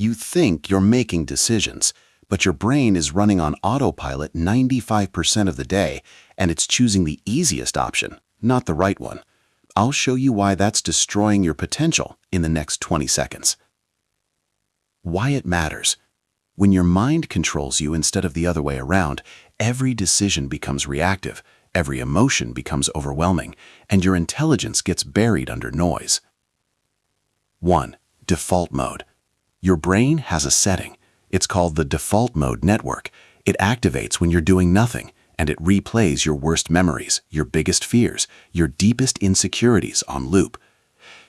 You think you're making decisions, but your brain is running on autopilot 95% of the day, and it's choosing the easiest option, not the right one. I'll show you why that's destroying your potential in the next 20 seconds. Why it matters. When your mind controls you instead of the other way around, every decision becomes reactive, every emotion becomes overwhelming, and your intelligence gets buried under noise. 1. Default mode. Your brain has a setting. It's called the default mode network. It activates when you're doing nothing, and it replays your worst memories, your biggest fears, your deepest insecurities on loop.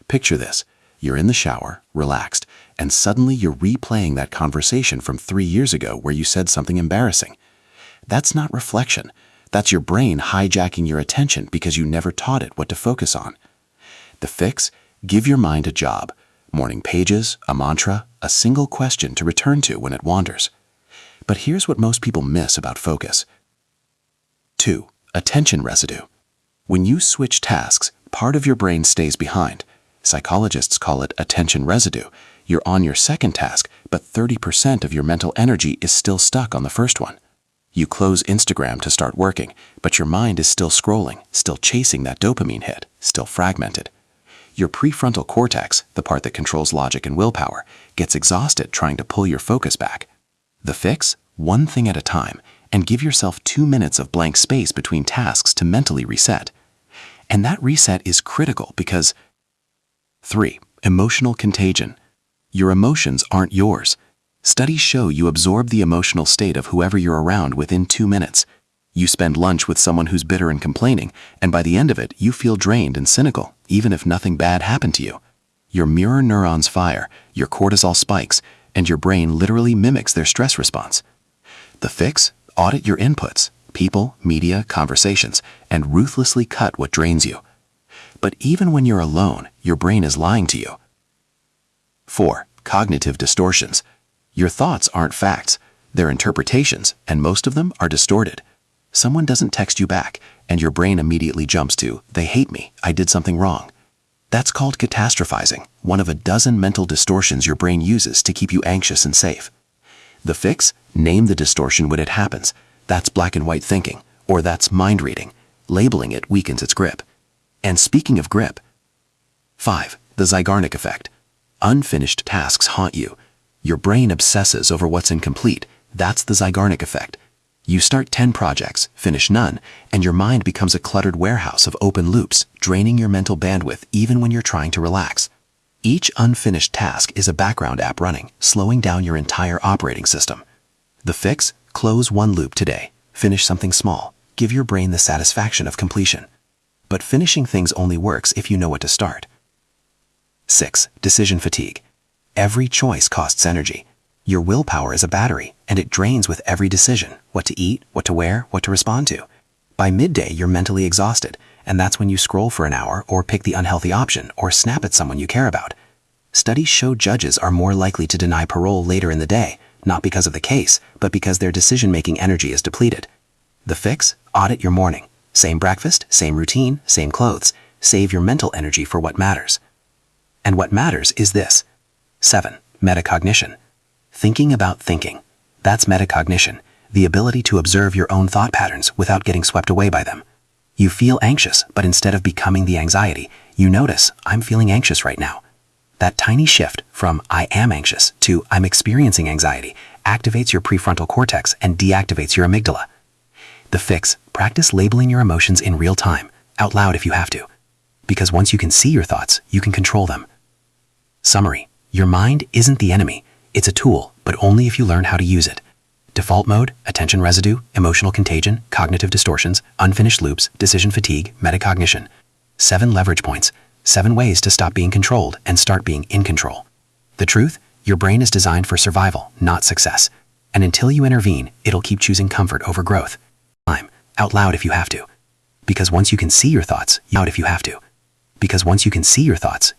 Picture this. You're in the shower, relaxed, and suddenly you're replaying that conversation from 3 years ago where you said something embarrassing. That's not reflection. That's your brain hijacking your attention because you never taught it what to focus on. The fix? Give your mind a job. Morning pages, a mantra, a single question to return to when it wanders. But here's what most people miss about focus. 2. Attention residue. When you switch tasks, part of your brain stays behind. Psychologists call it attention residue. You're on your second task, but 30% of your mental energy is still stuck on the first one. You close Instagram to start working, but your mind is still scrolling, still chasing that dopamine hit, still fragmented. Your prefrontal cortex, the part that controls logic and willpower, gets exhausted trying to pull your focus back. The fix? One thing at a time, and give yourself 2 minutes of blank space between tasks to mentally reset. And that reset is critical because 3. Emotional contagion. Your emotions aren't yours. Studies show you absorb the emotional state of whoever you're around within 2 minutes. You spend lunch with someone who's bitter and complaining, and by the end of it, you feel drained and cynical, even if nothing bad happened to you. Your mirror neurons fire, your cortisol spikes, and your brain literally mimics their stress response. The fix? Audit your inputs, people, media, conversations, and ruthlessly cut what drains you. But even when you're alone, your brain is lying to you. 4. Cognitive distortions. Your thoughts aren't facts. They're interpretations, and most of them are distorted. Someone doesn't text you back, and your brain immediately jumps to, "They hate me, I did something wrong." That's called catastrophizing, one of a dozen mental distortions your brain uses to keep you anxious and safe. The fix? Name the distortion when it happens. That's black and white thinking, or that's mind reading. Labeling it weakens its grip. And speaking of grip, 5. The Zeigarnik effect. Unfinished tasks haunt you. Your brain obsesses over what's incomplete. That's the Zeigarnik effect. You start 10 projects, finish none, and your mind becomes a cluttered warehouse of open loops, draining your mental bandwidth even when you're trying to relax. Each unfinished task is a background app running, slowing down your entire operating system. The fix? Close one loop today. Finish something small. Give your brain the satisfaction of completion. But finishing things only works if you know what to start. 6. Decision fatigue. Every choice costs energy. Your willpower is a battery, and it drains with every decision: what to eat, what to wear, what to respond to. By midday, you're mentally exhausted, and that's when you scroll for an hour or pick the unhealthy option or snap at someone you care about. Studies show judges are more likely to deny parole later in the day, not because of the case, but because their decision-making energy is depleted. The fix? Audit your morning. Same breakfast, same routine, same clothes. Save your mental energy for what matters. And what matters is this. 7. Metacognition. Thinking about thinking. That's metacognition, the ability to observe your own thought patterns without getting swept away by them. You feel anxious, but instead of becoming the anxiety, you notice, "I'm feeling anxious right now." That tiny shift from "I am anxious" to "I'm experiencing anxiety" activates your prefrontal cortex and deactivates your amygdala. The fix? Practice labeling your emotions in real time, out loud if you have to. Because once you can see your thoughts, you can control them. Summary: your mind isn't the enemy. It's a tool, but only if you learn how to use it. Default mode, attention residue, emotional contagion, cognitive distortions, unfinished loops, decision fatigue, metacognition. 7 leverage points, 7 ways to stop being controlled and start being in control. The truth? Your brain is designed for survival, not success. And until you intervene, it'll keep choosing comfort over growth. Out loud if you have to. Because once you can see your thoughts, out if you have to. Because once you can see your thoughts,